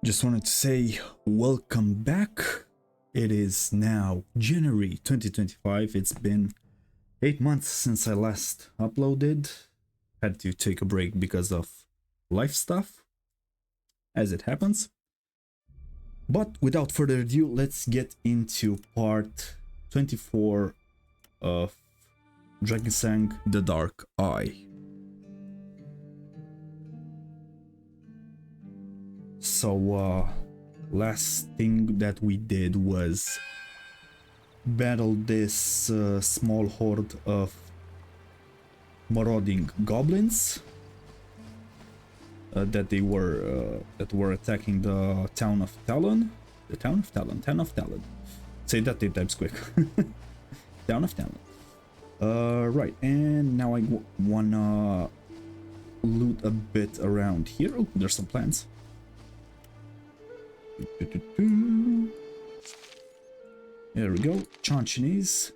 Just wanted to say welcome back. It is now January 2025. It's been 8 months since I last uploaded. Had to take a break because of life stuff, as it happens. But without further ado, let's get into part 24 of Drakensang, the Dark Eye. So, last thing that we did was battle this small horde of marauding goblins that were attacking the town of Talon. Town of Talon. Say that 10 times quick. Town of Talon. Right, and now I wanna loot a bit around here. Oh, there's some plants. There we go. Chanchinese.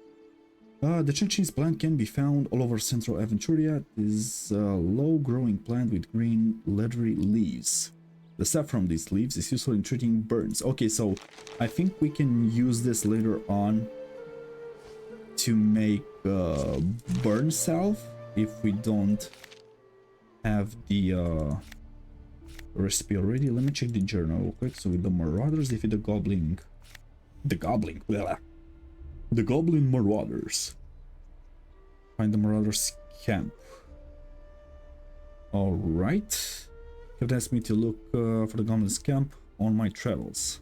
The Chanchinese plant can be found all over Central Aventuria. It is a low-growing plant with green, leathery leaves. The sap from these leaves is useful in treating burns. Okay, so I think we can use this later on to make burn salve if we don't have the recipe already. Let me check the journal real quick. So with the marauders, defeat the goblin marauders. Find the marauders camp. All right. It asked me to look for the goblins camp on my travels.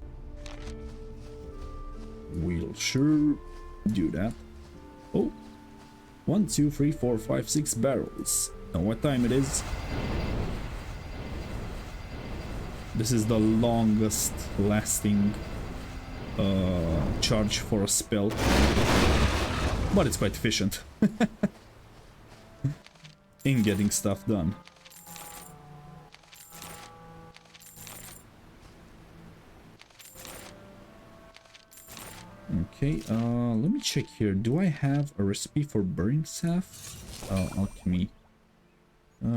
We'll sure do that. Oh, 1, 2, 3, 4, 5, 6 barrels. Know what time it is? This is the longest lasting charge for a spell, but it's quite efficient in getting stuff done. Okay, let me check here. Do I have a recipe for burning salve? Alchemy.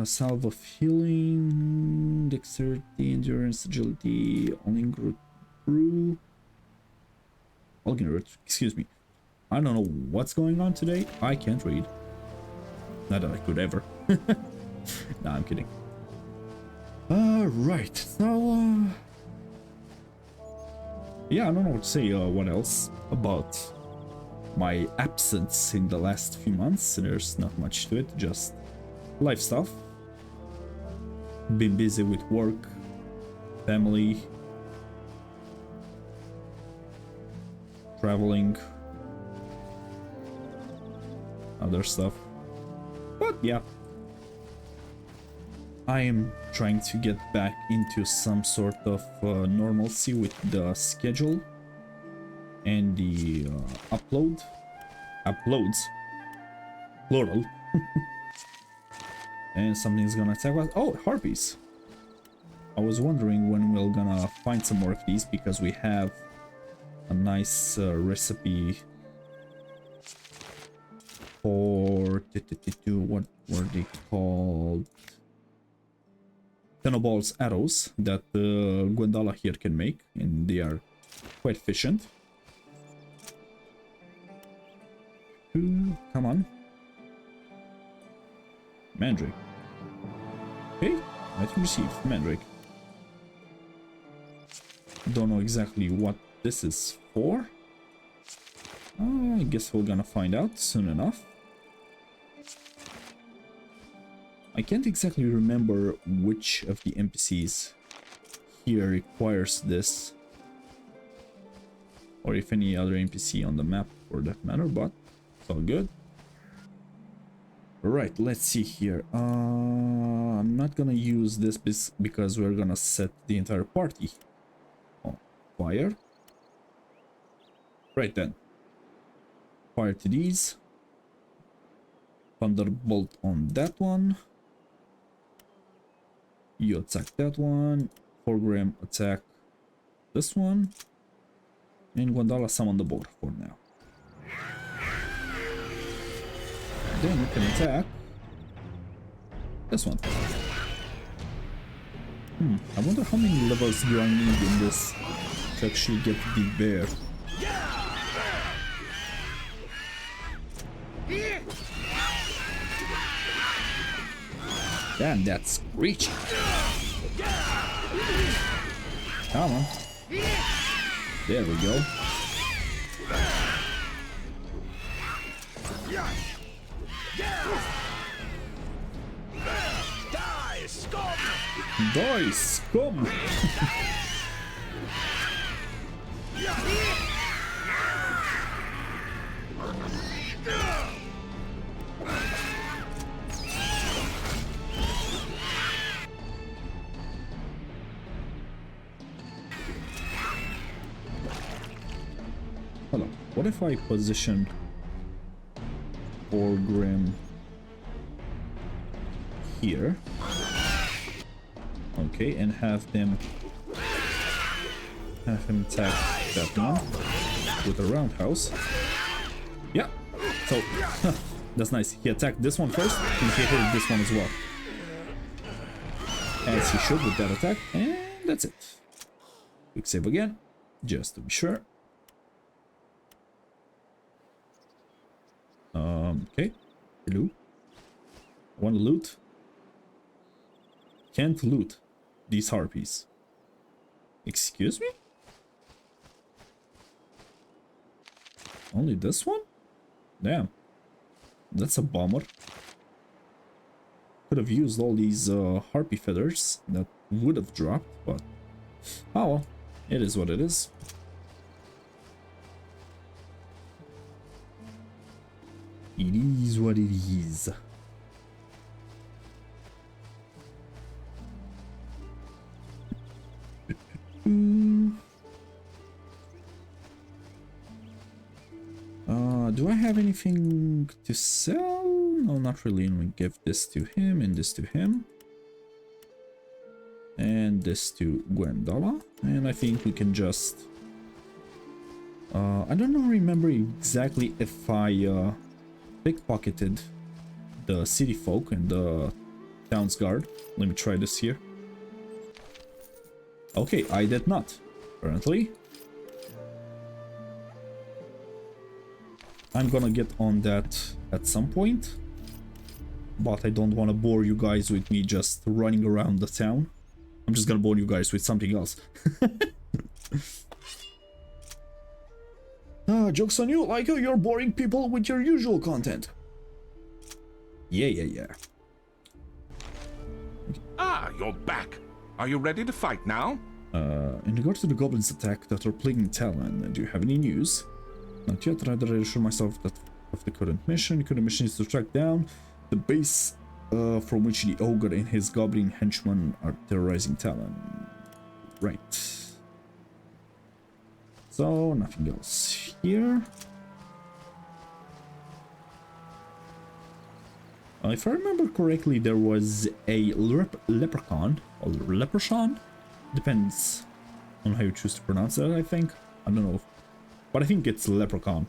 Salve of healing, dexterity, endurance, agility, Olginroot brew. Olginroot, excuse me. I don't know what's going on today. I can't read. Not that I could ever. Nah, I'm kidding. Right. So, yeah, I don't know what to say. What else about my absence in the last few months? There's not much to it. Just life stuff. Been busy with work, family, traveling, other stuff. But yeah, I am trying to get back into some sort of normalcy with the schedule and the uploads, plural. And something's gonna attack us. Oh, harpies. I was wondering when we're gonna find some more of these, because we have a nice recipe for what were they called? Tennobal's arrows that Gwendala here can make, and they are quite efficient. Ooh, come on. Mandrake. Okay, item received. Mandrake. Don't know exactly what this is for. I guess we're gonna find out soon enough. I can't exactly remember which of the NPCs here requires this, or if any other NPC on the map for that matter, but it's all good. Right, let's see here. I'm not gonna use this because we're gonna set the entire party on fire. Right then. Fire to these. Thunderbolt on that one. You attack that one. 4-gram attack this one. And Gwendala summon the boar for now. Then you can attack this one. I wonder how many levels do I need in this to actually get the bear. Damn, that's screeching. Come on. There we go. Die, scum! Die, scum! Hold on. What if I position Orgrim here? Okay, and have him attack that one with a roundhouse. Yeah, so that's nice. He attacked this one first, and he hit this one as well, as he should with that attack, and that's it. Quick save again, just to be sure. Okay. Hello. I want to loot. Can't loot these harpies. Excuse me? Only this one? Damn. That's a bummer. Could have used all these harpy feathers that would have dropped, but oh well. It is what it is. It is what it is. Do I have anything to sell? No, not really. And we give this to him and this to him. And this to Gwendolyn. And I think we can just... I don't remember exactly if I pickpocketed the city folk and the town's guard. Let me try this here. Okay, I did not, apparently. I'm gonna get on that at some point, but I don't want to bore you guys with me just running around the town. I'm just gonna bore you guys with something else. Joke's on you, Lyko, you're boring people with your usual content. Yeah. Ah, you're back. Are you ready to fight now? In regards to the goblins attack that are plaguing Talon, do you have any news? Not yet, rather I assure myself that of the current mission. The current mission is to track down the base from which the ogre and his goblin henchmen are terrorizing Talon. Right. So, nothing else here. If I remember correctly, there was a leprechaun, or leprechaun? Depends on how you choose to pronounce that, I think. I don't know. But I think it's leprechaun.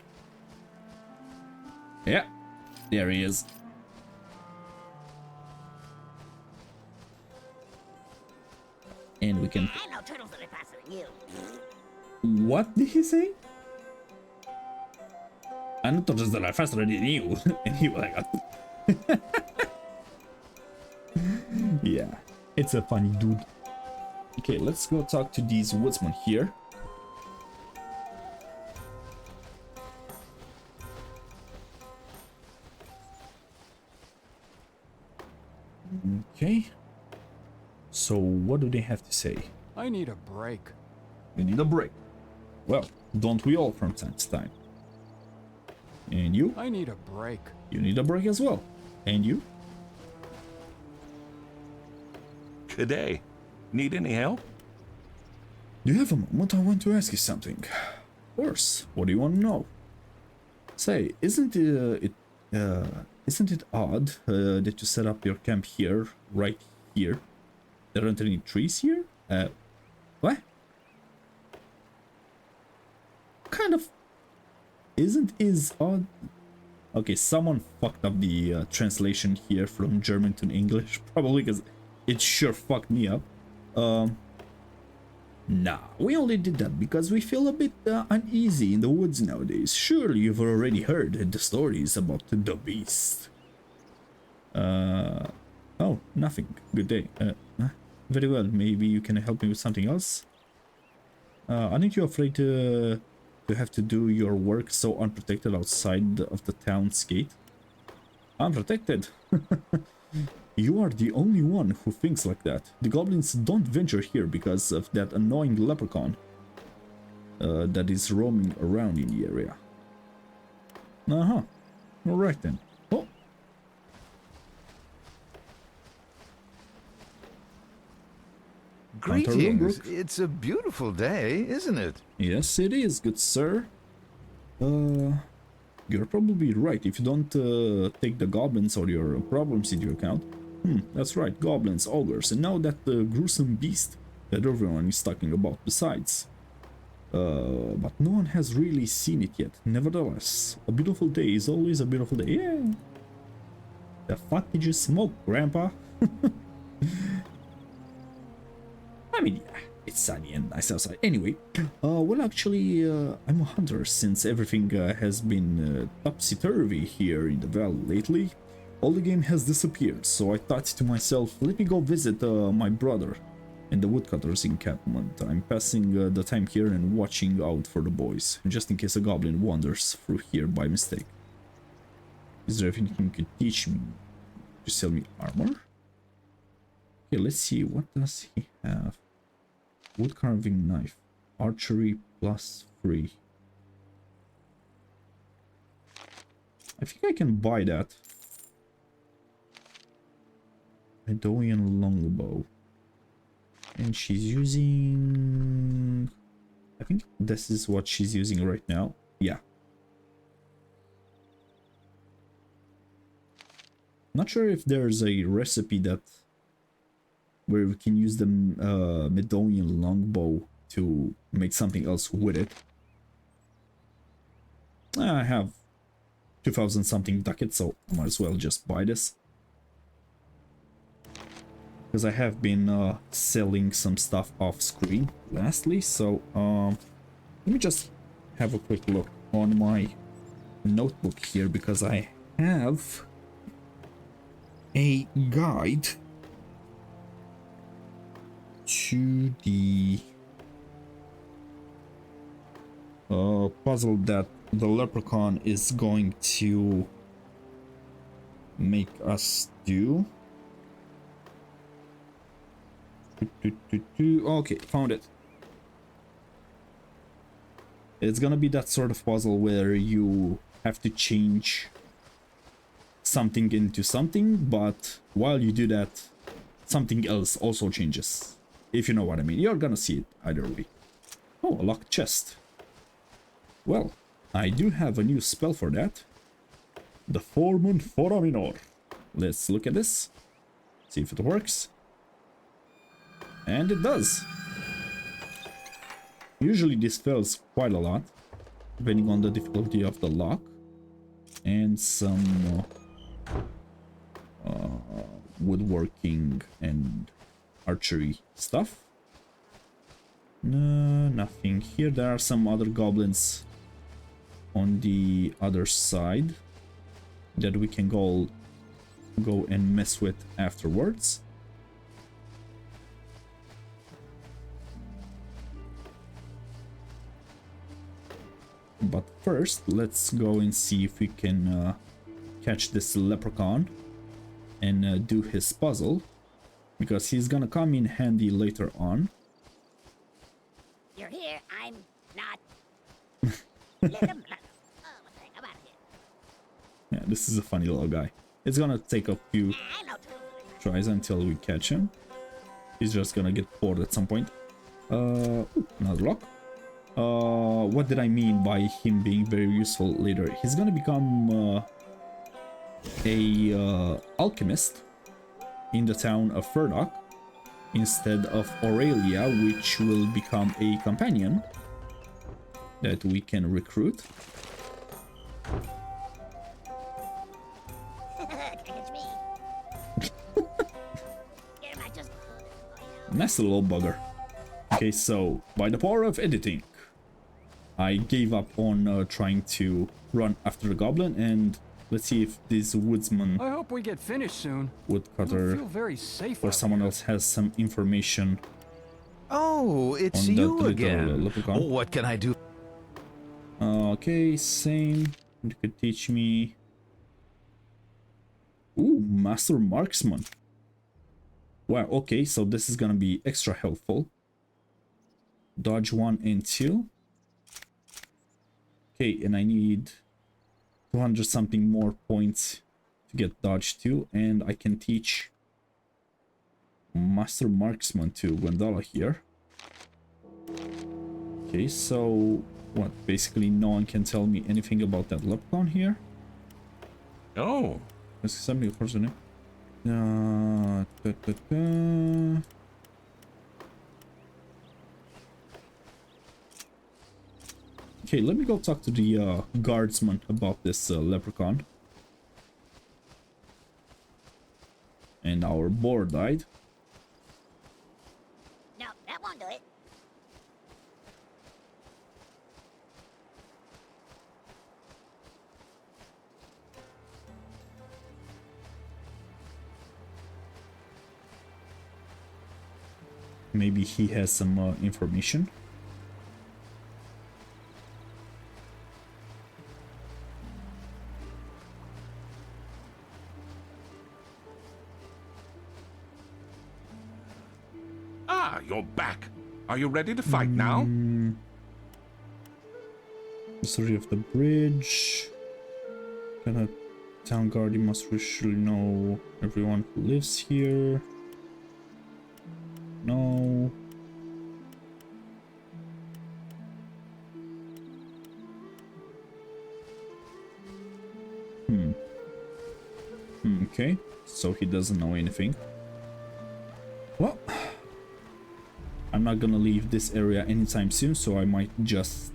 Yeah, there he is. And we can... I know turtles that are faster than you. What did he say? I know turtles that are faster than you. And he was like... Yeah, it's a funny dude. Okay, let's go talk to these woodsmen here. Okay. So what do they have to say? I need a break. You need a break. Well, don't we all from time to time? And you? I need a break. You need a break as well. And you? Good day. Need any help? Do you have a moment? I want to ask you something. Of course. What do you want to know? Say, isn't it odd that you set up your camp here, right here? There aren't any trees here? What? Kind of is odd. Okay, someone fucked up the translation here from German to English, probably because it sure fucked me up. Nah, we only did that because we feel a bit uneasy in the woods nowadays. Surely you've already heard the stories about the beast. Oh, nothing. Good day. Very well, maybe you can help me with something else? Aren't you afraid to have to do your work so unprotected outside of the town's gate? Unprotected? You are the only one who thinks like that. The goblins don't venture here because of that annoying leprechaun that is roaming around in the area. Uh-huh. Alright then. Oh. Greetings. It's a beautiful day, isn't it? Yes, it is, good sir. You're probably right if you don't take the goblins or your problems into account. That's right, goblins, ogres, and now that gruesome beast that everyone is talking about besides. But no one has really seen it yet. Nevertheless, a beautiful day is always a beautiful day. Yeah. The fuck did you smoke, Grandpa? I mean, yeah, it's sunny and nice outside. Anyway, well, actually, I'm a hunter since everything has been topsy-turvy here in the valley lately. All the game has disappeared, so I thought to myself, let me go visit my brother in the woodcutter's encampment. I'm passing the time here and watching out for the boys, just in case a goblin wanders through here by mistake. Is there anything you could teach me? To sell me armor? Okay, let's see, what does he have? Wood carving knife. Archery +3. I think I can buy that. Marauding longbow. And she's using... I think this is what she's using right now. Yeah. Not sure if there's a recipe that... where we can use the Marauding longbow to make something else with it. I have 2,000 something ducats, so I might as well just buy this. Because I have been selling some stuff off screen lastly, so let me just have a quick look on my notebook here, because I have a guide to the puzzle that the leprechaun is going to make us do. Okay, found it. It's gonna be that sort of puzzle where you have to change something into something, but while you do that, something else also changes. If you know what I mean. You're gonna see it either way. Oh, a locked chest. Well, I do have a new spell for that. The Foreman Foraminor. Let's look at this. See if it works. And it does. Usually this fails quite a lot, depending on the difficulty of the lock. And some woodworking and archery stuff. No, nothing here. There are some other goblins on the other side that we can go and mess with afterwards. But first, let's go and see if we can catch this leprechaun and do his puzzle, because he's gonna come in handy later on. You're here, I'm not. Let him. Oh, what the heck, I'm out of here. Yeah, this is a funny little guy. It's gonna take a few tries until we catch him. He's just gonna get bored at some point. Ooh, another lock. What did I mean by him being very useful later? He's gonna become a alchemist in the town of Furdock instead of Aurelia, which will become a companion that we can recruit. Catch me. Get him, I just... Nasty little bugger. Okay, so by the power of editing, I gave up on trying to run after the goblin, and let's see if this woodsman, I hope we get finished soon. I woodcutter, feel very safe or out someone here. else has some information Oh, it's on that you little again. leprechaun. What can I do? Okay, same. You could teach me. Ooh, Master Marksman. Wow, okay, so this is gonna be extra helpful. Dodge 1 and 2. Okay, and I need 200 something more points to get dodge 2, and I can teach Master Marksman to Gwendala here. Okay, so what? Basically, no one can tell me anything about that leprechaun here. Oh, Est-ce que ça me force ne? Ta, ta, ta. Okay, let me go talk to the guardsman about this leprechaun. And our boar died. No, that won't do it. Maybe he has some information. ah, you're back. Are you ready to fight now? History of the bridge. Gonna town guard, you must surely know everyone who lives here. No. Okay, so he doesn't know anything. Well, I'm not gonna leave this area anytime soon, so I might just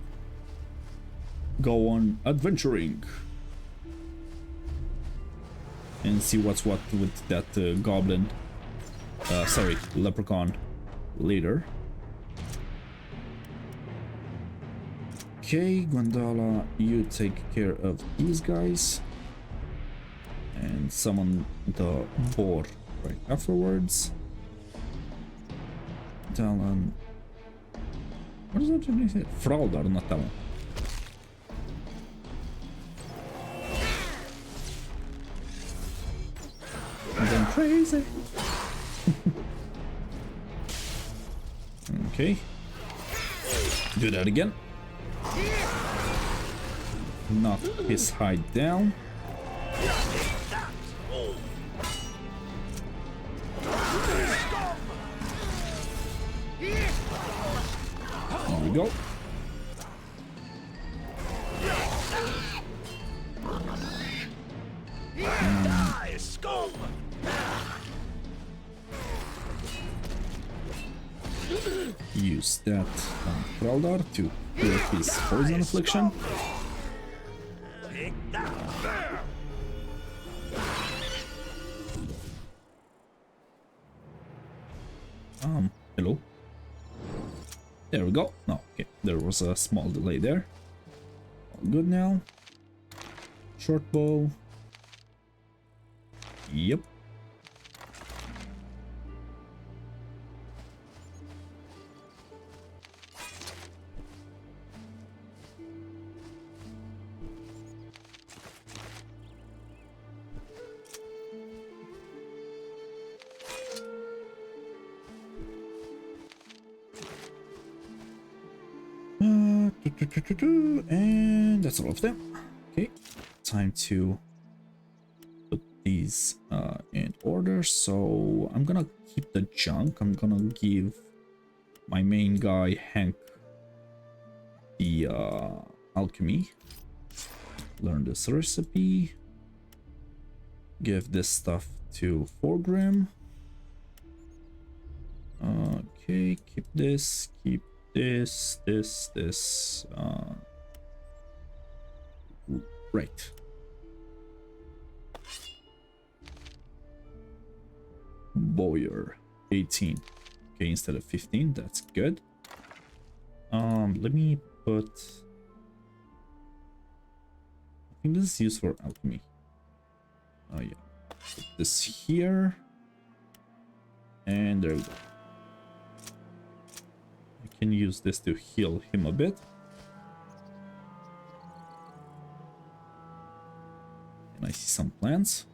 go on adventuring and see what's what with that goblin, sorry, leprechaun later. Okay, Gwendala, you take care of these guys and summon the boar right afterwards. Talon. What is that Chinese? Fraudar, not Talon. I'm going crazy. Okay. Do that again. Knock his hide down. There we go. Use that Kraldar to clear his poison affliction. Hello. There we go. No, okay, there was a small delay there. All good now. Short bow. Yep. And that's all of them. Okay, time to put these in order. So I'm gonna keep the junk. I'm gonna give my main guy Hank the alchemy. Learn this recipe. Give this stuff to Forgrim. Okay, keep this. Keep this. Right. Boyer, 18. Okay, instead of 15, that's good. Let me put... I think this is used for alchemy. Oh yeah. Put this here. And there we go. I can use this to heal him a bit. And I see some plants,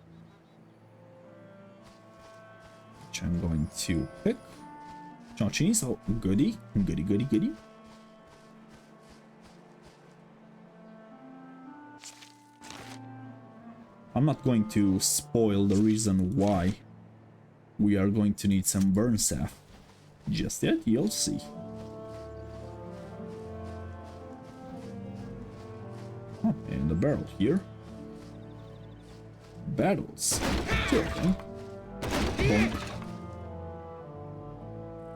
which I'm going to pick. Cheese, oh goody, goody, goody, goody. I'm not going to spoil the reason why we are going to need some burn staff just yet, you'll see. Oh, and the barrel here. Battles. Two of them. Boom.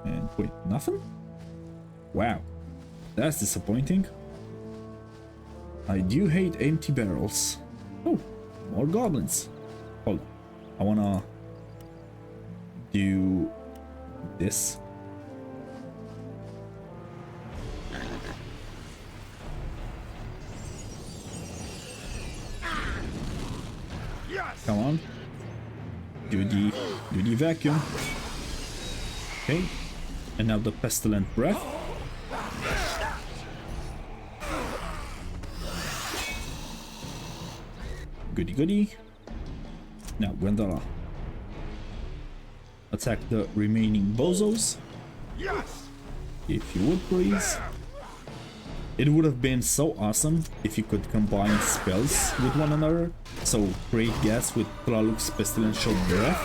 And wait, nothing? Wow, that's disappointing. I do hate empty barrels. Oh, more goblins. Hold on, I wanna do this. Come on, do the vacuum. Okay, and now the pestilent breath. Goody goody. Now Gwendala, attack the remaining bozos. If you would please. It would have been so awesome if you could combine spells with one another. So create gas with Tlaluk's pestilential breath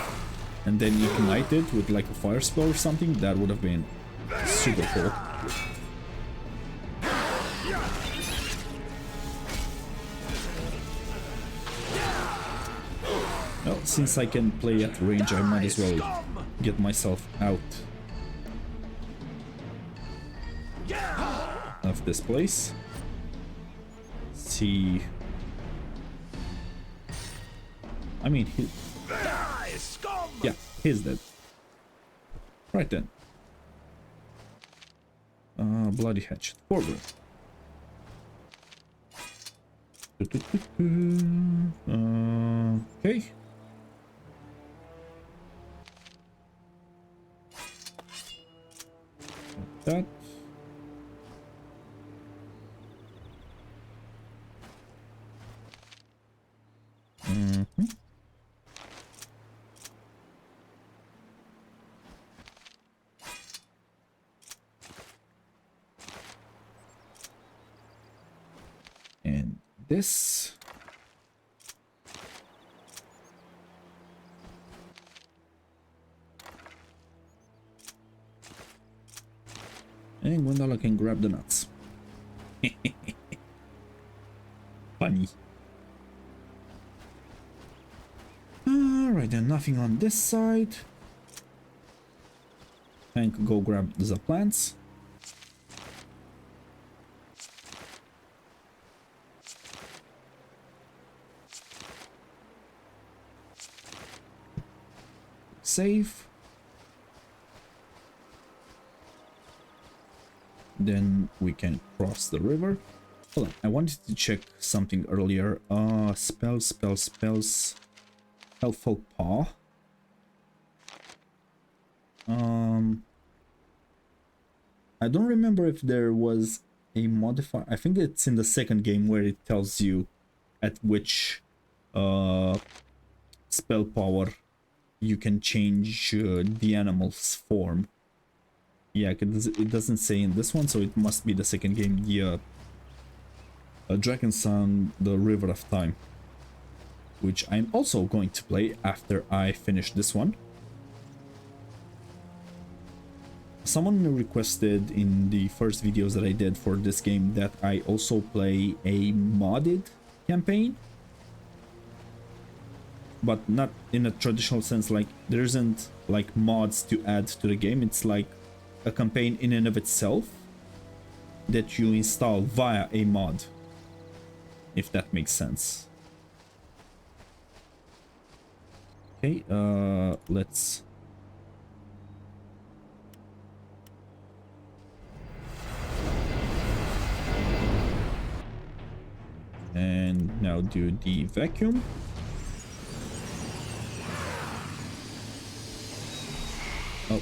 and then ignite it with like a fire spell or something. That would have been super cool. Well, since I can play at range, I might as well get myself out of this place. See, I mean, yeah, he's dead. Right then. Bloody hatchet forward. Okay. That. And this. And Gwendala can grab the nuts. Funny. Alright, then nothing on this side. Hank, go grab the plants. Save. Then we can cross the river. Hold on, I wanted to check something earlier. Spells. Helpful Paw. I don't remember if there was a modifier. I think it's in the second game where it tells you at which spell power you can change the animal's form. Yeah, it doesn't say in this one, so it must be the second game, the Drakensang, the River of Time, which I'm also going to play after I finish this one. Someone requested in the first videos that I did for this game that I also play a modded campaign, but not in a traditional sense. Like, there isn't like mods to add to the game. It's like a campaign in and of itself that you install via a mod, if that makes sense. Okay, let's And now do the vacuum. Oh.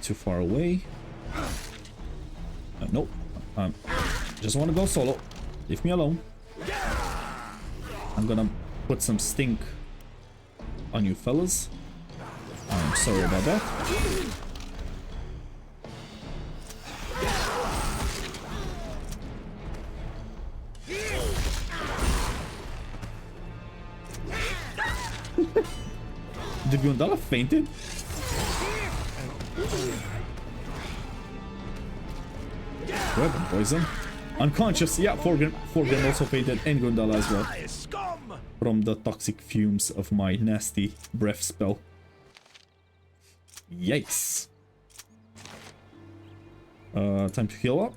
Too far away. Nope. Just want to go solo. Leave me alone. I'm gonna put some stink on you fellas. I'm sorry about that. Did Gondala fainted? Weapon poison. Unconscious. Yeah, Forgan also fainted, and Gondala as well. From the toxic fumes of my nasty breath spell. Yikes. Time to heal up.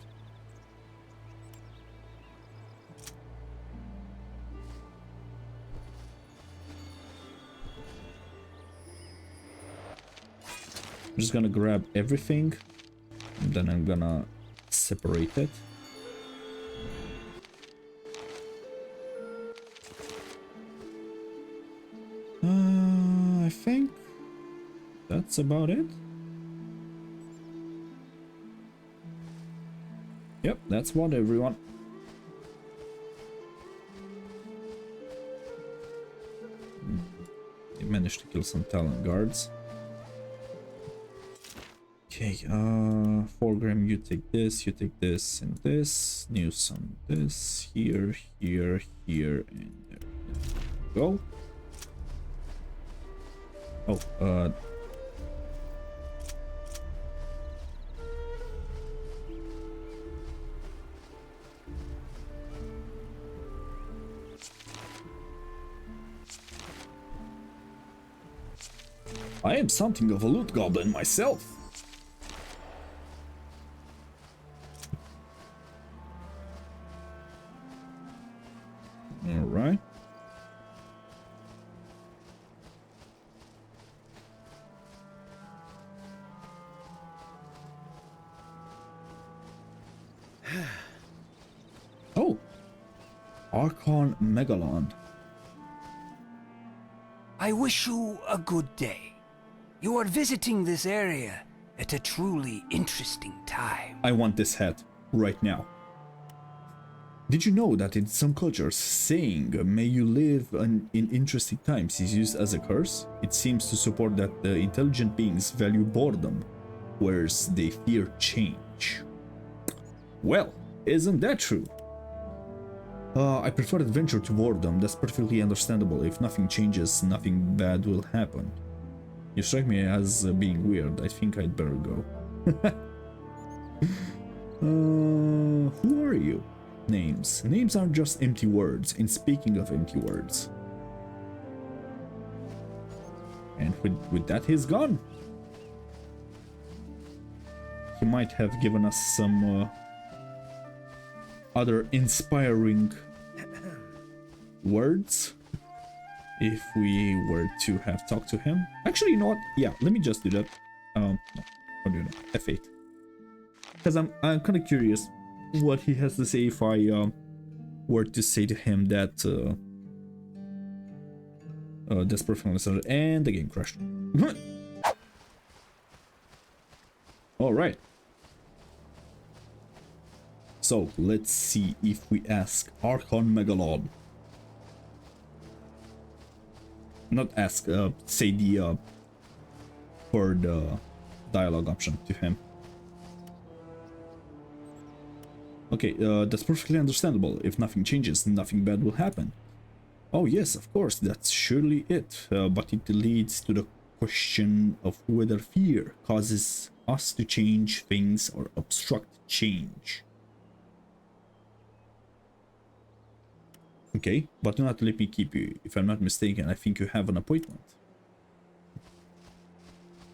I'm just gonna grab everything, and then I'm gonna separate it. I think that's about it. Yep, that's what everyone. They managed to kill some Talon guards. Okay, 4-gram, you take this, and this. News on this, here, and there we go. Oh, I am something of a loot goblin myself. All right. Oh, Archon Megalon. I wish you a good day. You are visiting this area at a truly interesting time. I want this hat right now. Did you know that in some cultures, saying "may you live in interesting times" is used as a curse? It seems to support that the intelligent beings value boredom, whereas they fear change. Well, isn't that true? I prefer adventure to boredom. That's perfectly understandable. If nothing changes, nothing bad will happen. You strike me as being weird. I think I'd better go. Who are you? Names. Names aren't just empty words. And speaking of empty words. And with that, he's gone. He might have given us some other inspiring words if we were to have talked to him. Actually, you know what? Yeah, let me just do that. No, I'll do that. F8. Because I'm kind of curious what he has to say if I were to say to him that that's perfectly understood, and the game crashed. All right. So let's see if we ask Archon Megalon. Not ask, say the third dialogue option to him. Okay, that's perfectly understandable. If nothing changes, nothing bad will happen. Oh yes, of course, that's surely it. But it leads to the question of whether fear causes us to change things or obstruct change. Okay, but do not let me keep you. If I'm not mistaken, I think you have an appointment.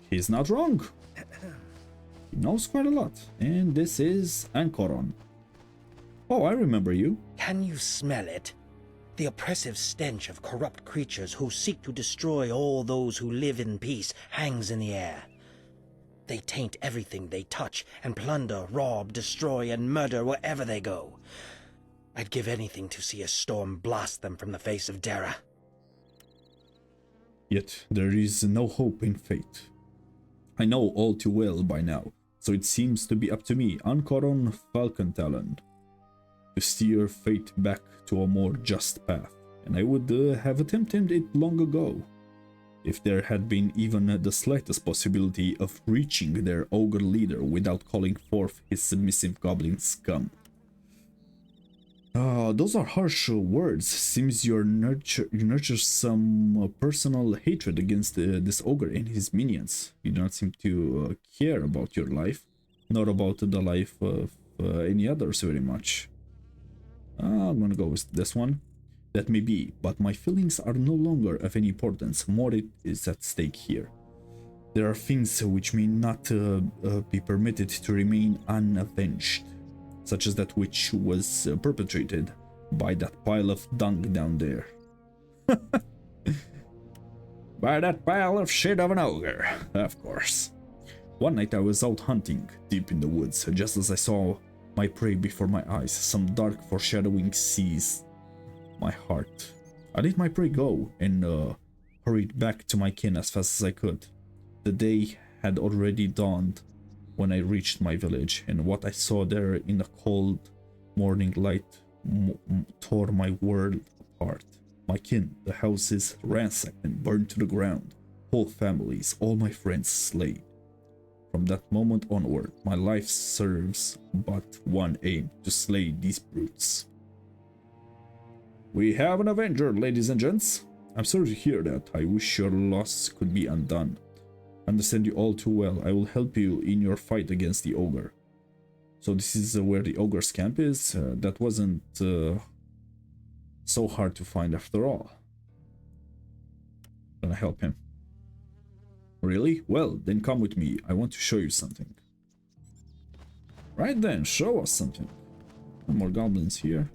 He's not wrong. He knows quite a lot. And this is Anchoron. Oh, I remember you. Can you smell it? The oppressive stench of corrupt creatures who seek to destroy all those who live in peace hangs in the air. They taint everything they touch and plunder, rob, destroy, and murder wherever they go. I'd give anything to see a storm blast them from the face of Dara. Yet there is no hope in fate. I know all too well by now, so it seems to be up to me, Anchoron Falcon Talon, to steer fate back to a more just path, and I would have attempted it long ago, if there had been even the slightest possibility of reaching their ogre leader without calling forth his submissive goblin scum. Those are harsh words. Seems you nurture some personal hatred against this ogre and his minions. You do not seem to care about your life, nor about the life of any others very much. I'm gonna go with this one. That may be, but my feelings are no longer of any importance. More is at stake here. There are things which may not be permitted to remain unavenged, such as that which was perpetrated by that pile of dung down there. By that pile of shit of an ogre, of course. One night I was out hunting, deep in the woods, just as I saw my prey before my eyes. Some dark foreshadowing seized my heart. I let my prey go and hurried back to my kin as fast as I could. The day had already dawned when I reached my village, and what I saw there in the cold morning light tore my world apart. My kin, the houses ransacked and burned to the ground, whole families, all my friends slain. From that moment onward, my life serves but one aim: to slay these brutes. We have an avenger, ladies and gents. I'm sorry to hear that. I wish your loss could be undone. I understand you all too well. I will help you in your fight against the ogre. So this is where the ogre's camp is. That wasn't so hard to find after all. Gonna help him. Really? Well, then come with me. I want to show you something. Right then, show us something. No more goblins here.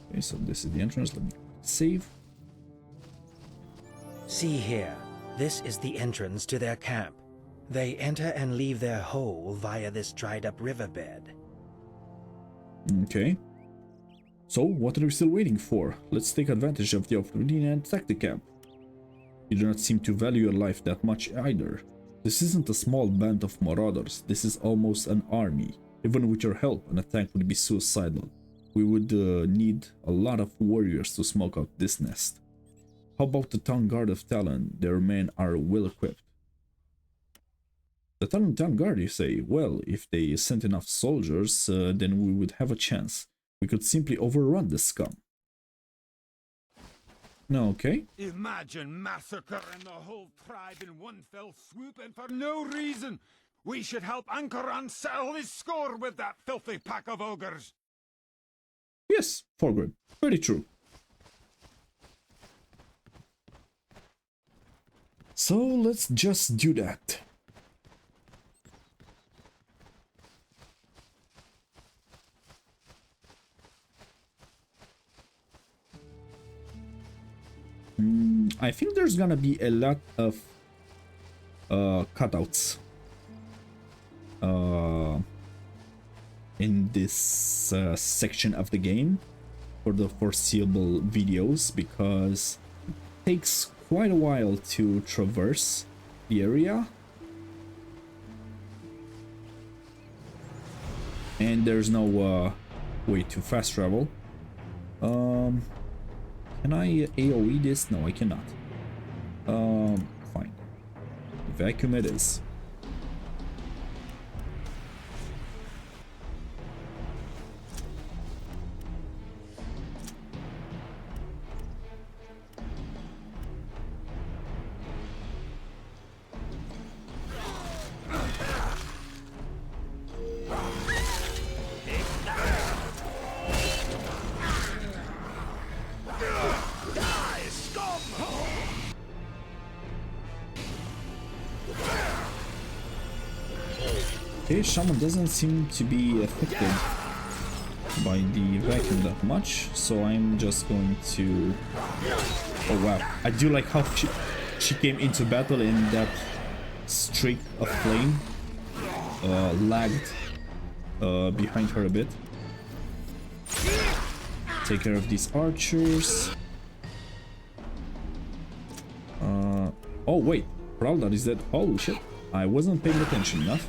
Okay, so this is the entrance. Let me save. See here. This is the entrance to their camp. They enter and leave their hole via this dried-up riverbed. Okay. So, what are we still waiting for? Let's take advantage of the opportunity and attack the camp. You do not seem to value your life that much either. This isn't a small band of marauders. This is almost an army. Even with your help, an attack would be suicidal. We would need a lot of warriors to smoke out this nest. How about the town guard of Talon? Their men are well equipped. The Talon town guard, you say? Well, if they sent enough soldiers, then we would have a chance. We could simply overrun the scum. No, okay. Imagine massacring the whole tribe in one fell swoop, and for no reason. We should help Anchoron settle his score with that filthy pack of ogres. Yes, Forgrid. Very true. So let's just do that. I think there's gonna be a lot of cutouts in this section of the game for the foreseeable videos, because it takes quite a while to traverse the area, and there's no way to fast travel. Can I AoE this? No, I cannot. Fine. Vacuum it is. Okay, Shaman doesn't seem to be affected by the vacuum that much, so I'm just going to... Oh wow, I do like how she came into battle and that streak of flame lagged behind her a bit. Take care of these archers. Oh wait, Praldar is dead. Holy shit, I wasn't paying attention enough.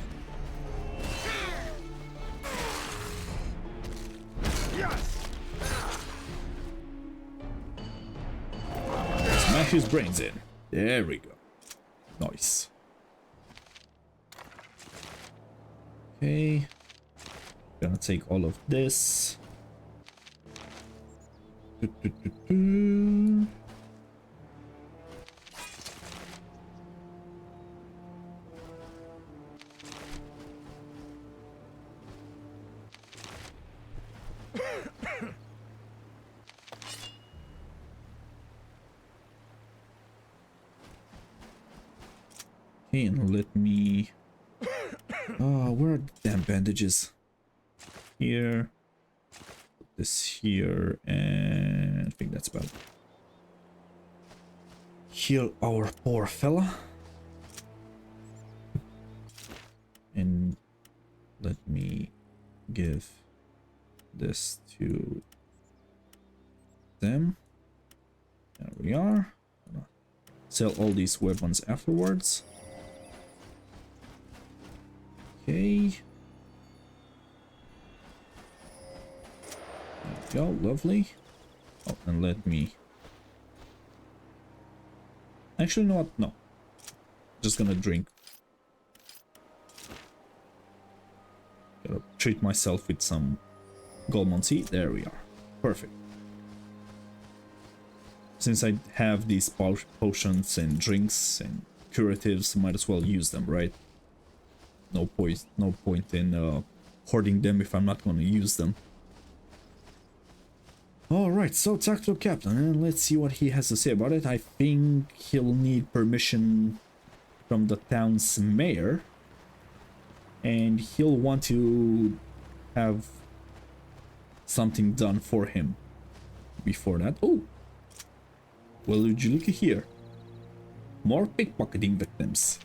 Smash his brains in. There we go. Nice. Okay. Gonna take all of this. Okay, and let me... where are the damn bandages? Here. Put this here, and I think that's about it. Heal our poor fella. And let me give this to them. There we are. Sell all these weapons afterwards. Okay. There we go, lovely. Oh, and let me... Actually, you know what? No. Just gonna drink. Gotta treat myself with some Goldmon tea. There we are. Perfect. Since I have these potions and drinks and curatives, might as well use them, right? No point in hoarding them if I'm not going to use them. Alright, so talk to the captain and let's see what he has to say about it. I think he'll need permission from the town's mayor. And he'll want to have something done for him before that. Oh! Well, would you look here? More pickpocketing victims.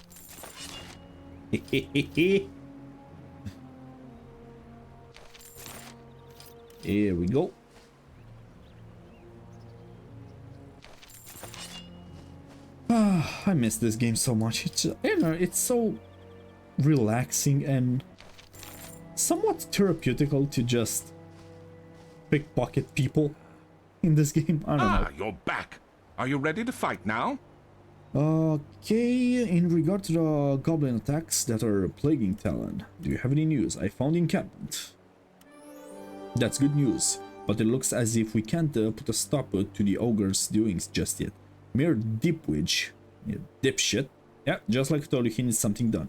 Here we go. I miss this game so much. It's, you know, it's so relaxing and somewhat therapeutical to just pickpocket people in this game. I don't know. You're back. Are you ready to fight now? Okay, in regard to the goblin attacks that are plaguing Talon, do you have any news? I found encampment. That's good news, but it looks as if we can't put a stop to the ogre's doings just yet. Mere dipwitch, dipshit, yeah, just like I told you, he needs something done.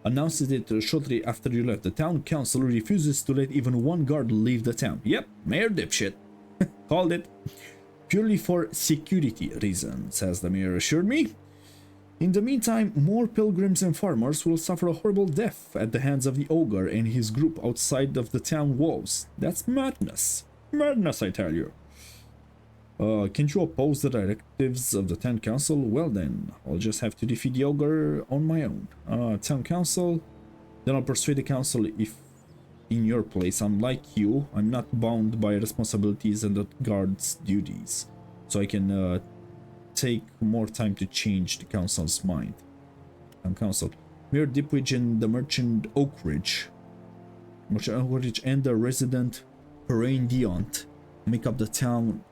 Announced it shortly after you left. The town council refuses to let even one guard leave the town. Yep, mere dipshit. Called it. Purely for security reasons, as the mayor assured me. In the meantime, more pilgrims and farmers will suffer a horrible death at the hands of the ogre and his group outside of the town walls. That's madness. Madness, I tell you. Can't you oppose the directives of the town council? Well then, I'll just have to defeat the ogre on my own. Town council? Then I'll persuade the council if in your place, unlike you, I'm not bound by responsibilities and the guard's duties. So I can take more time to change the council's mind. Town council. Mayor Dipwich and the merchant Oakridge. Merchant Oakridge and the resident Parain Diont make up the town.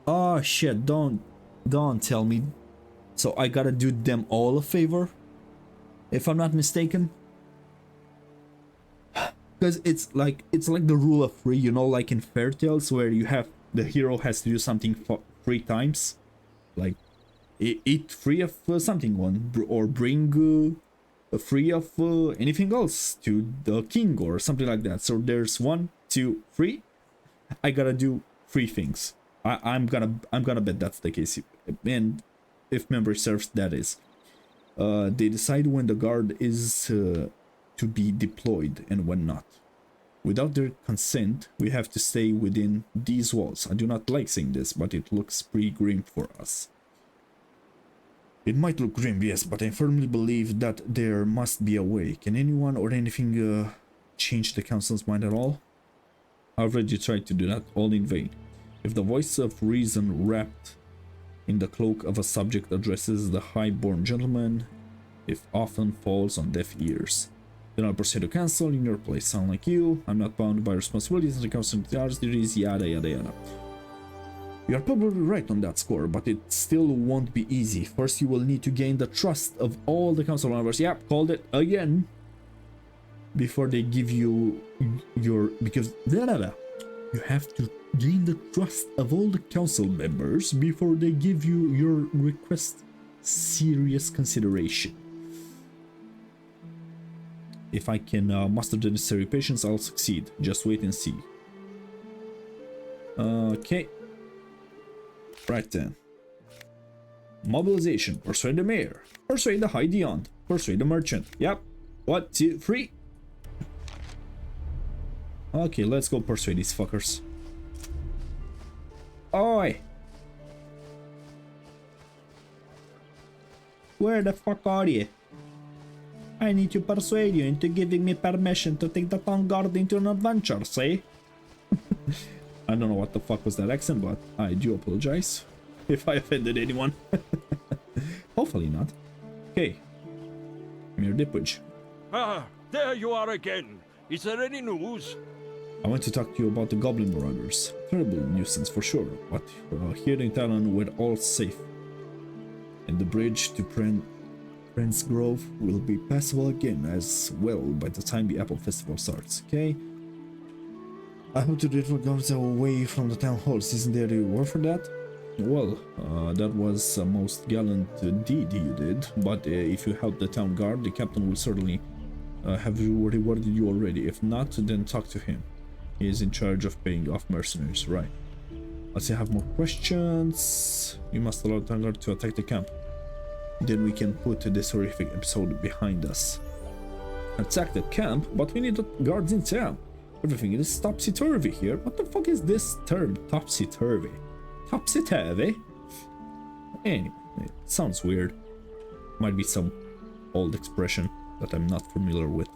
Oh shit, don't tell me. So I gotta do them all a favor? If I'm not mistaken? Because it's like the rule of three, you know, like in fairy tales where you have the hero has to do something 3 times, like eat free of something or bring free of anything else to the king or something like that. So there's 1, 2, 3. I gotta do 3 things. I'm gonna bet that's the case, and if memory serves, that is. They decide when the guard is to be deployed and when not. Without their consent, we have to stay within these walls. I do not like saying this, but it looks pretty grim for us. It might look grim, yes, but I firmly believe that there must be a way. Can anyone or anything change the council's mind at all? I've already tried to do that, all in vain. If the voice of reason wrapped in the cloak of a subject addresses the high-born gentleman, it often falls on deaf ears. Then I'll proceed to cancel in your place. Sound like you? I'm not bound by responsibilities and the council duties, yada yada yada. You're probably right on that score, but it still won't be easy. First, you will need to gain the trust of all the council members. Yep, called it again. Before they give you your... Because... You have to gain the trust of all the council members before they give you your request serious consideration. If I can muster the necessary patience, I'll succeed. Just wait and see. Okay. Right then. Mobilization. Persuade the mayor. Persuade the high deont. Persuade the merchant. Yep. 1, 2, 3. Okay, let's go persuade these fuckers. Oi! Where the fuck are you? I need to persuade you into giving me permission to take the town guard into an adventure, see? I don't know what the fuck was that accent, but I do apologize if I offended anyone. Hopefully not. Okay. Mere Dipwich. Ah, there you are again. Is there any news? I want to talk to you about the goblin marauders. Terrible nuisance for sure, but here in Talon we're all safe. And the bridge to Prince Grove will be passable again as well by the time the Apple Festival starts, okay? I hope to little guards away from the town halls. Isn't there a reward for that? Well, that was a most gallant deed you did, but if you help the town guard, the captain will certainly have rewarded you already. If not, then talk to him. He is in charge of paying off mercenaries, right? Let's see, I have more questions. You must allow the town guard to attack the camp. Then we can put this horrific episode behind us. Attack the camp? But we need the guards in town. Everything is topsy-turvy here. What the fuck is this term, topsy-turvy? Topsy-turvy? Anyway, it sounds weird. Might be some old expression that I'm not familiar with.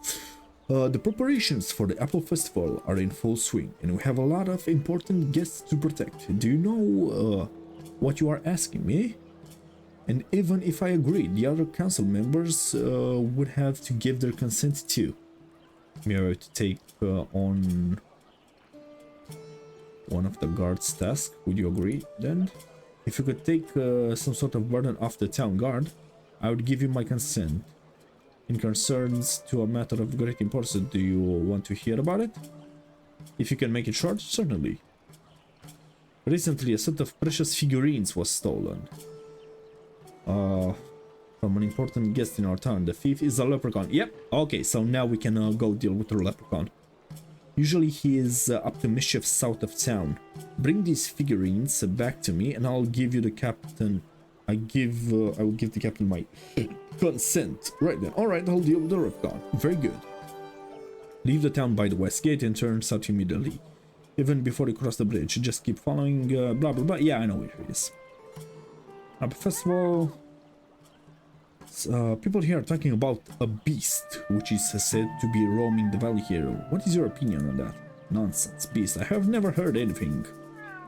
The preparations for the Apple Festival are in full swing, and we have a lot of important guests to protect. Do you know what you are asking me? And even if I agree, the other council members would have to give their consent too. We are to take on one of the guards' tasks. Would you agree then? If you could take some sort of burden off the town guard, I would give you my consent. In concerns to a matter of great importance, do you want to hear about it? If you can make it short, certainly. Recently, a set of precious figurines was stolen. From an important guest in our town. The thief is a leprechaun. Yep. Okay, so now we can go deal with the leprechaun. Usually he is up to mischief south of town. Bring these figurines back to me and I'll give you the captain... I will give the captain my consent. Right then. Alright, I'll deal with the leprechaun. Very good. Leave the town by the west gate and turn south immediately. Even before you cross the bridge, just keep following blah blah blah. Yeah, I know where it is. First of all, people here are talking about a beast, which is said to be roaming the valley here. What is your opinion on that? Nonsense, beast. I have never heard anything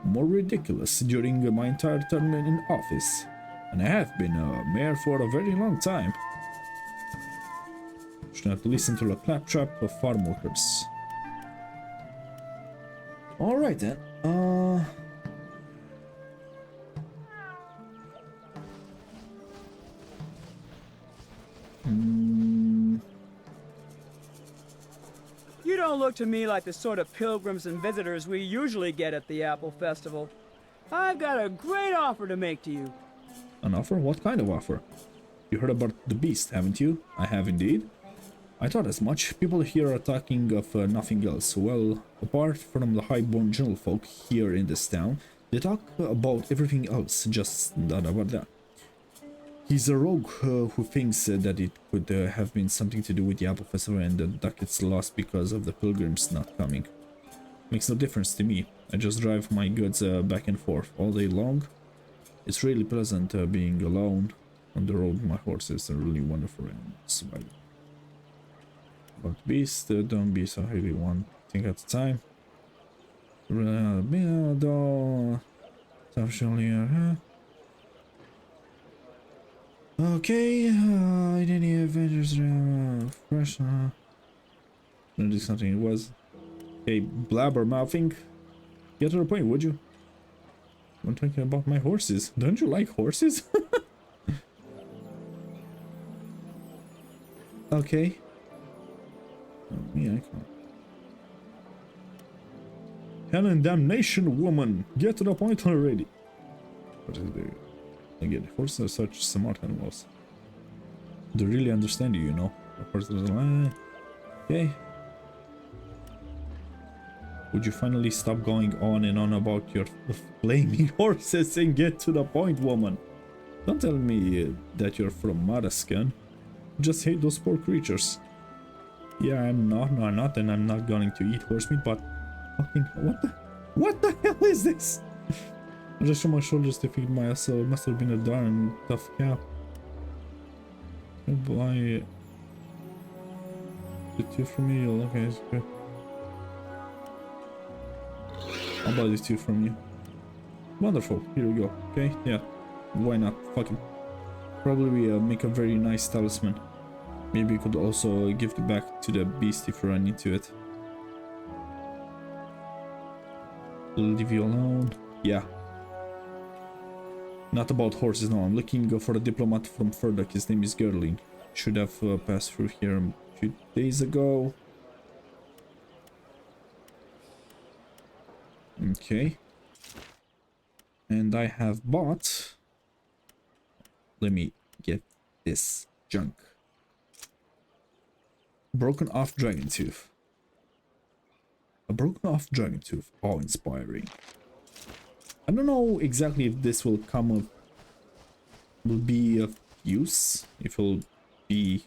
more ridiculous during my entire term in office. And I have been a mayor for a very long time. Should not listen to the claptrap of farm workers. Alright then. You don't look to me like the sort of pilgrims and visitors we usually get at the Apple Festival. I've got a great offer to make to you. An offer? What kind of offer? You heard about the beast, haven't you? I have indeed. I thought as much. People here are talking of nothing else. Well, apart from the high-born gentlefolk here in this town, they talk about everything else, just not about that. He's a rogue who thinks that it could have been something to do with the Apple Festival and the ducats lost because of the pilgrims not coming. Makes no difference to me. I just drive my goods back and forth all day long. It's really pleasant being alone On the road, my horses are really wonderful and survival. But beast, don't be so heavy, one thing at a time. Okay, any adventures fresh? No, this is something it was. Hey, blabber mouthing. Get to the point, would you? I'm talking about my horses. Don't you like horses? Okay. Yeah, I can't. Hell and damnation, woman! Get to the point already! What is the... Again, horses are such smart animals. They really understand you, you know. Of course, there's a line. Okay. Would you finally stop going on and on about your flaming horses and get to the point, woman? Don't tell me that you're from Maraskan. Just hate those poor creatures. Yeah, I'm not, no, I'm not, and I'm not going to eat horse meat, but fucking what the hell is this? I just on my shoulders to feed my ass, so it must have been a darn tough cap. I'll buy the two from you. Okay, it's good. I'll buy these two from you. Wonderful. Here we go. Okay, yeah. Why not? Fucking. Probably make a very nice talisman. Maybe you could also give it back to the beast if you run into it. Leave you alone. Yeah. Not about horses, no. I'm looking for a diplomat from Furdak. His name is Gerling. Should have passed through here a few days ago. Okay. And I have bought... Let me get this junk. Broken off dragon tooth. A broken off dragon tooth. Awe-inspiring. I don't know exactly if this will come of... will be of use. If it will be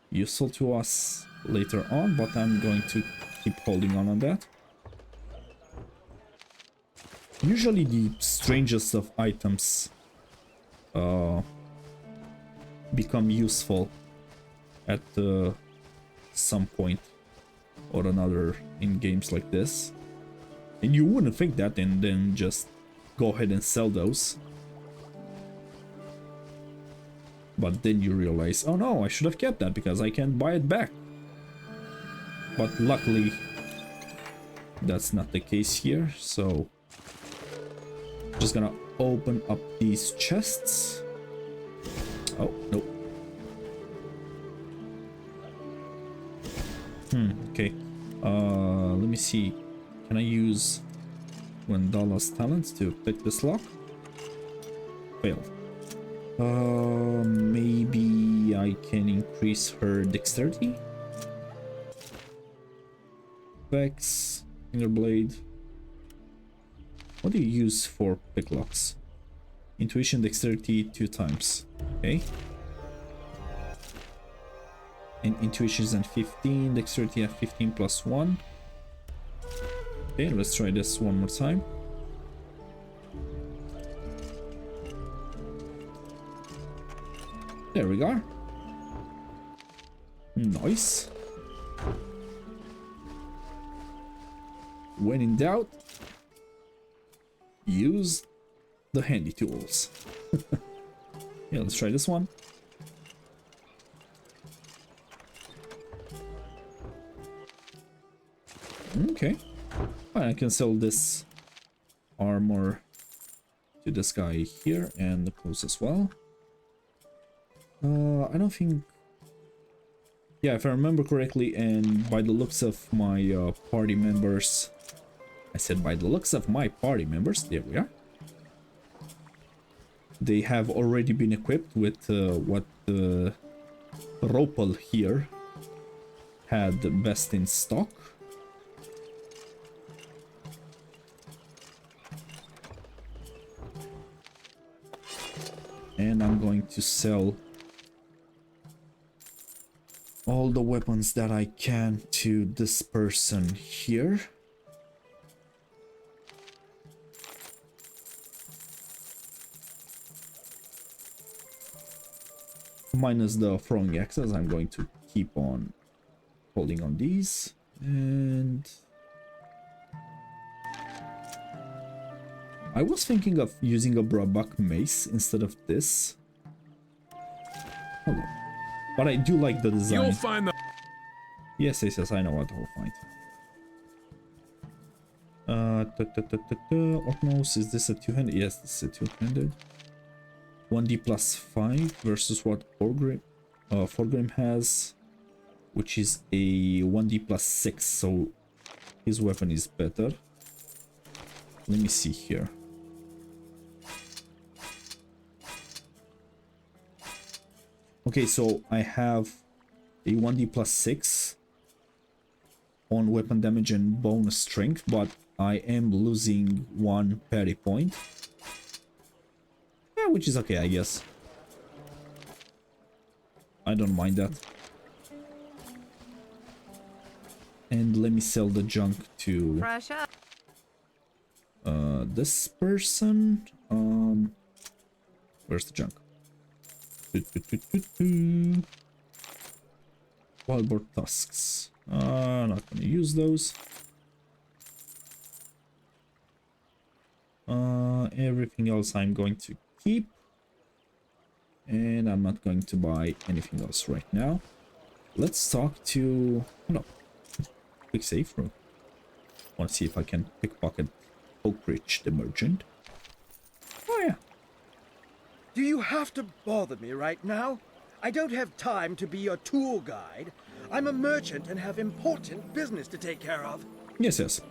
useful to us later on, but I'm going to keep holding on that. Usually the strangest of items become useful at some point or another in games like this. And you wouldn't think that and then just go ahead and sell those. But then you realize, oh no, I should have kept that because I can't buy it back. But luckily, that's not the case here, so... Just gonna open up these chests. Oh, no. Okay. Let me see. Can I use Wendala's talents to pick this lock? Failed. Maybe I can increase her dexterity? Vex, finger blade. What do you use for picklocks? Intuition, dexterity 2 times. Okay. And intuition is at 15, dexterity at 15 plus 1. Okay, let's try this one more time. There we go. Nice. When in doubt, use the handy tools. Yeah, let's try this one. Okay. Fine, I can sell this armor to this guy here and the clothes as well. I don't think... Yeah, if I remember correctly, and by the looks of my party members... I said by the looks of my party members, there we are. They have already been equipped with what Ropal here had best in stock. And I'm going to sell all the weapons that I can to this person here. minus the throwing axes. I'm going to keep on holding on these, and I was thinking of using a Brabak mace instead of this. Hold on. But I do like the design. You'll find the... Yes, I know what I'll find. Orknos, is this a two-handed? Yes, this is a two-handed. 1d plus 5 versus what Thorgrim has, which is a 1d plus 6, so his weapon is better. Let me see here. Okay, so I have a 1d plus 6 on weapon damage and bonus strength, but I am losing 1 parry point. Yeah, which is okay, I guess. I don't mind that. And let me sell the junk to this person. Where's the junk? Wildboar tusks. Not gonna use those. Everything else I'm going to keep, and I'm not going to buy anything else right now. Let's talk to... Hold on. Quick save room. Want to see if I can pickpocket Oakridge the merchant. Oh yeah. Do you have to bother me right now? I don't have time to be your tour guide. I'm a merchant and have important business to take care of. Yes.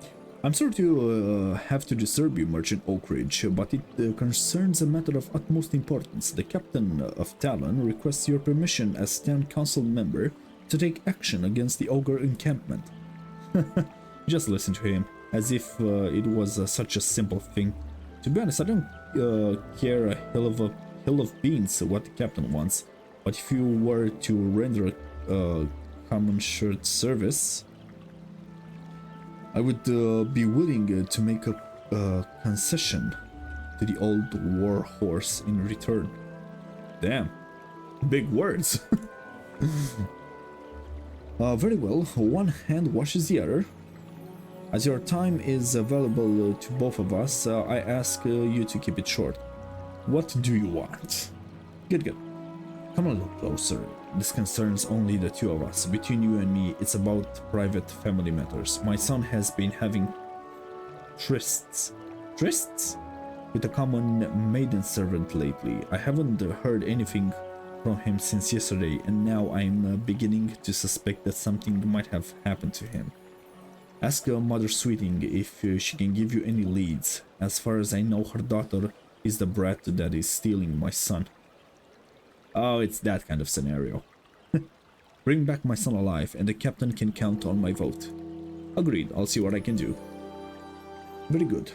I'm sorry to have to disturb you, Merchant Oakridge, but it concerns a matter of utmost importance. The captain of Talon requests your permission as town council member to take action against the ogre encampment. Just listen to him, as if it was such a simple thing. To be honest, I don't care a hill of beans what the captain wants, but if you were to render a common shirt service, I would be willing to make a concession to the old war horse in return. Damn, big words. Very well, one hand washes the other. As your time is available to both of us, I ask you to keep it short. What do you want? Good. Come a little closer. This concerns only the two of us. Between you and me, it's about private family matters. My son has been having trysts with a common maiden servant lately. I haven't heard anything from him since yesterday, and now I'm beginning to suspect that something might have happened to him. Ask Mother Sweeting if she can give you any leads. As far as I know, her daughter is the brat that is stealing my son. Oh, it's that kind of scenario. Bring back my son alive, and the captain can count on my vote. Agreed, I'll see what I can do. Very good.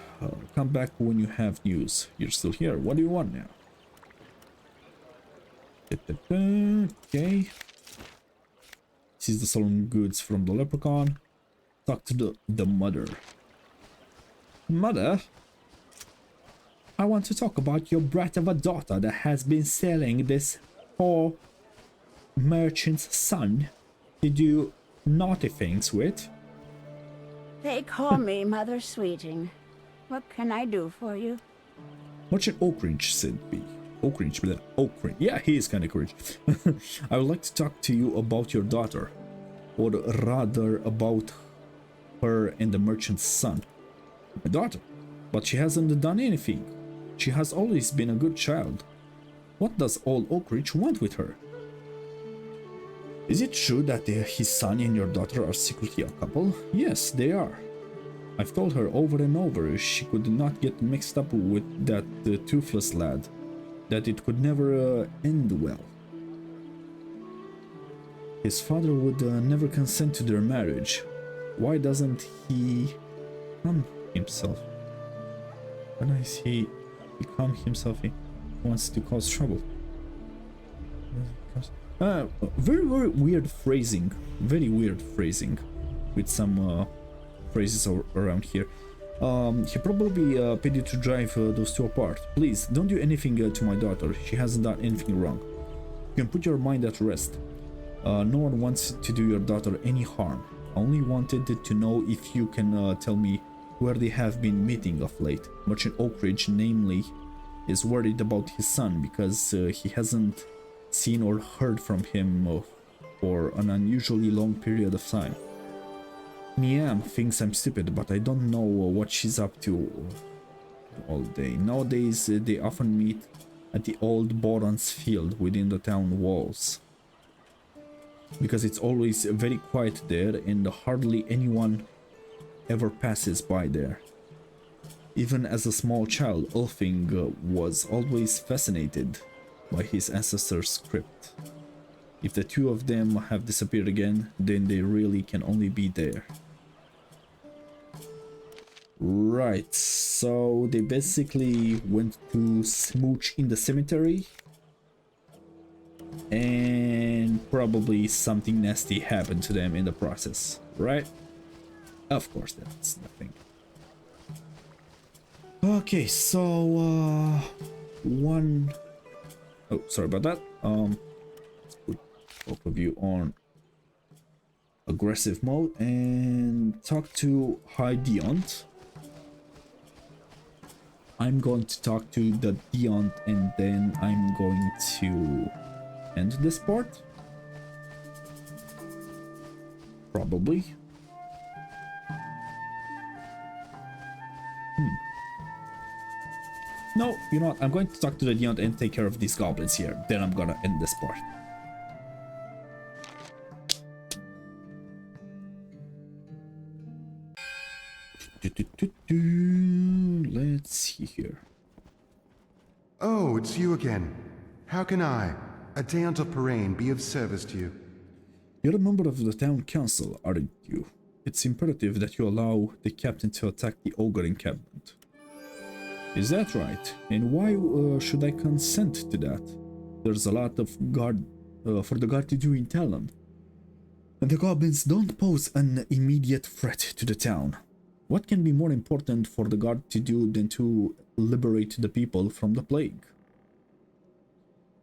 Come back when you have news. You're still here. What do you want now? Okay. Seize the stolen goods from the leprechaun. Talk to the mother. Mother? I want to talk about your brat of a daughter that has been selling this poor merchant's son to do naughty things with. They call me Mother Sweeting. What can I do for you? Merchant Oakridge said be. Oakridge. Yeah, he is kind of courage. I would like to talk to you about your daughter, or rather about her and the merchant's son. My daughter? But she hasn't done anything. She has always been a good child. What does old Oakridge want with her? Is it true that his son and your daughter are secretly a couple? Yes, they are. I've told her over and over she could not get mixed up with that toothless lad, that it could never end well. His father would never consent to their marriage. Why doesn't he become himself? Why does he become himself? He wants to cause trouble. Very weird phrasing. Very weird phrasing. With some phrases around here. He probably paid you to drive those two apart. Please, don't do anything to my daughter. She hasn't done anything wrong. You can put your mind at rest. No one wants to do your daughter any harm. I only wanted to know if you can tell me where they have been meeting of late. Merchant Oakridge, namely, is worried about his son because he hasn't seen or heard from him for an unusually long period of time. Niam thinks I'm stupid, but I don't know what she's up to all day. Nowadays, they often meet at the old Boron's field within the town walls, because it's always very quiet there and hardly anyone ever passes by there. Even as a small child, Ulfing was always fascinated by his ancestors' crypt. If the two of them have disappeared again, then they really can only be there. Right, so they basically went to smooch in the cemetery, and probably something nasty happened to them in the process, right? Of course, that's nothing. Okay, so oh, sorry about that. Let's put both of you on aggressive mode and talk to High Deont. I'm going to talk to the Deont and then I'm going to end this part. Probably. No, you know what? I'm going to talk to the Deont and take care of these goblins here. Then I'm gonna end this part. Let's see here. Oh, it's you again. How can I, a Deont of Parain, be of service to you? You're a member of the town council, aren't you? It's imperative that you allow the captain to attack the ogre encampment. Is that right? And why should I consent to that? There's a lot of guard for the guard to do in Talon. And the goblins don't pose an immediate threat to the town. What can be more important for the guard to do than to liberate the people from the plague?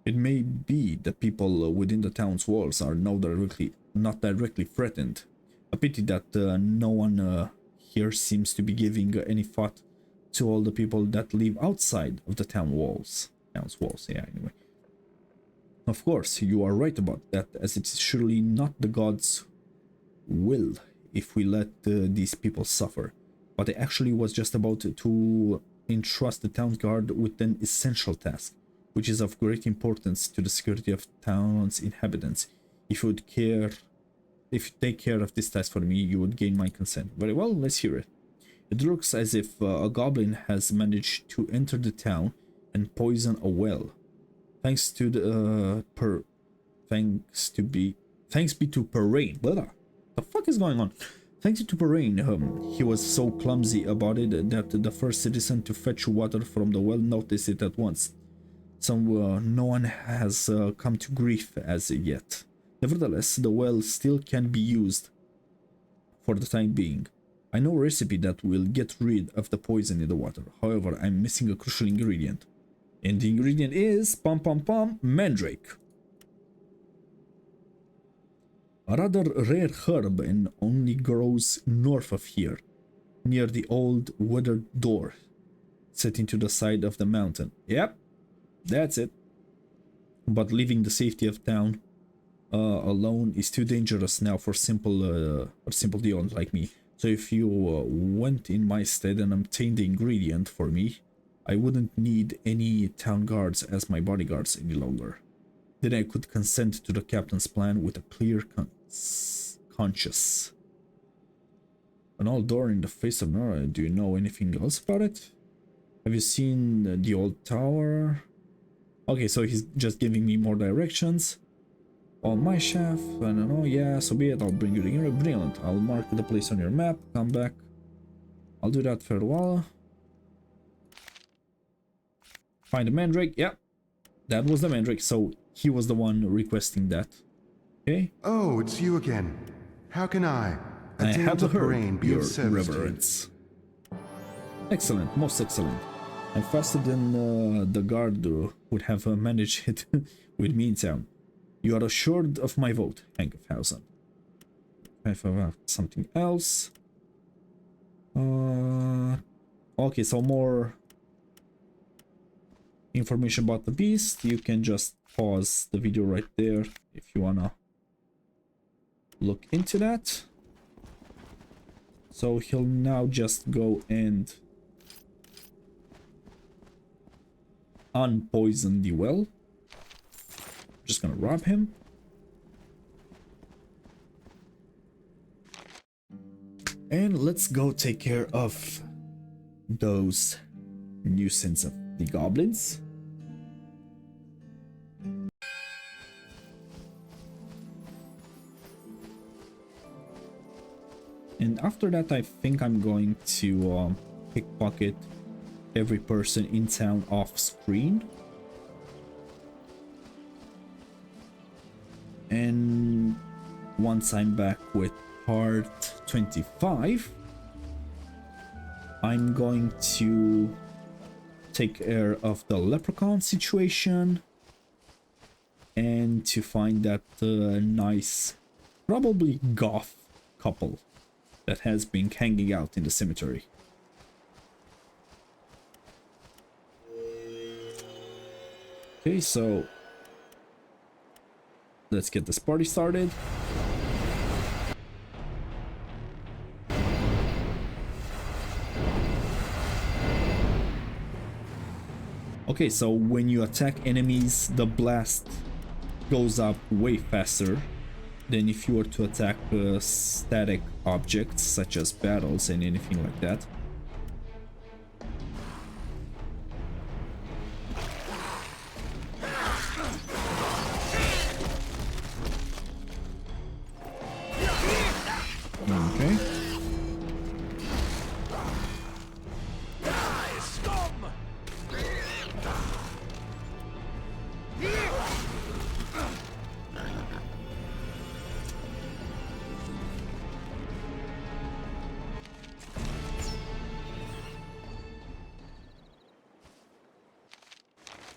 It may be that people within the town's walls are not directly threatened. A pity that no one here seems to be giving any thought to all the people that live outside of the town's walls, yeah, anyway. Of course, you are right about that, as it's surely not the gods' will if we let these people suffer. But I actually was just about to entrust the town guard with an essential task, which is of great importance to the security of town's inhabitants. If you take care of this task for me, you would gain my consent. Very well, let's hear it. It looks as if a goblin has managed to enter the town and poison a well. Thanks be to Parain. What the fuck is going on? Thanks to Parain, he was so clumsy about it that the first citizen to fetch water from the well noticed it at once. So no one has come to grief as yet. Nevertheless, the well still can be used for the time being. I know a recipe that will get rid of the poison in the water. However, I'm missing a crucial ingredient. And the ingredient is mandrake. A rather rare herb and only grows north of here, near the old weathered door set into the side of the mountain. Yep, that's it. But leaving the safety of town alone is too dangerous now for simple Deont like me. So if you went in my stead and obtained the ingredient for me, I wouldn't need any town guards as my bodyguards any longer. Then I could consent to the captain's plan with a clear conscience. An old door in the face of Nora. Do you know anything else about it? Have you seen the old tower? Okay, so he's just giving me more directions. On my chef, I don't know, yeah, so be it, I'll bring you the area. Brilliant, I'll mark the place on your map, come back. I'll do that for a while. Find the mandrake, yeah. That was the mandrake, so he was the one requesting that. Okay. Oh, it's you again. How can I have of heard Parain, be your of service reverence. Excellent, most excellent. I'm faster than the guard would have managed it with me in town. You are assured of my vote, Hank of Hausen. If I have something else. Okay, so more information about the beast. You can just pause the video right there if you wanna look into that. So he'll now just go and unpoison the well. Just gonna rob him. And let's go take care of those nuisance of the goblins. And after that, I think I'm going to pickpocket every person in town off screen. And once I'm back with part 25, I'm going to take care of the leprechaun situation and to find that nice, probably goth couple that has been hanging out in the cemetery. Okay, so let's get this party started. Okay, so when you attack enemies, the blast goes up way faster than if you were to attack static objects such as battles and anything like that. Okay.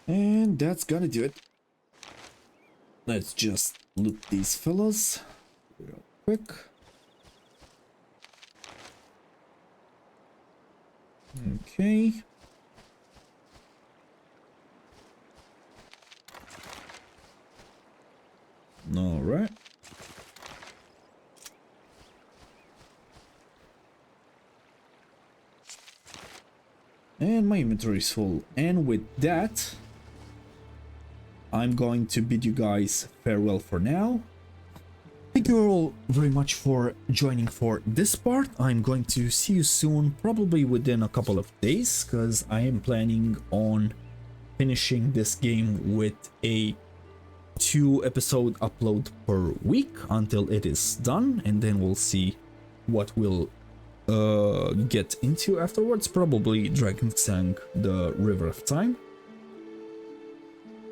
And that's gonna do it. Let's just loot these fellas real quick. Okay. All right. And my inventory is full. And with that, I'm going to bid you guys farewell for now. Thank you all very much for joining for this part. I'm going to see you soon, probably within a couple of days, because I am planning on finishing this game with a 2-episode upload per week until it is done, and then we'll see what we'll get into afterwards. Probably Drakensang, the River of Time.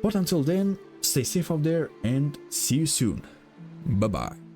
But until then, stay safe out there and see you soon. Bye bye.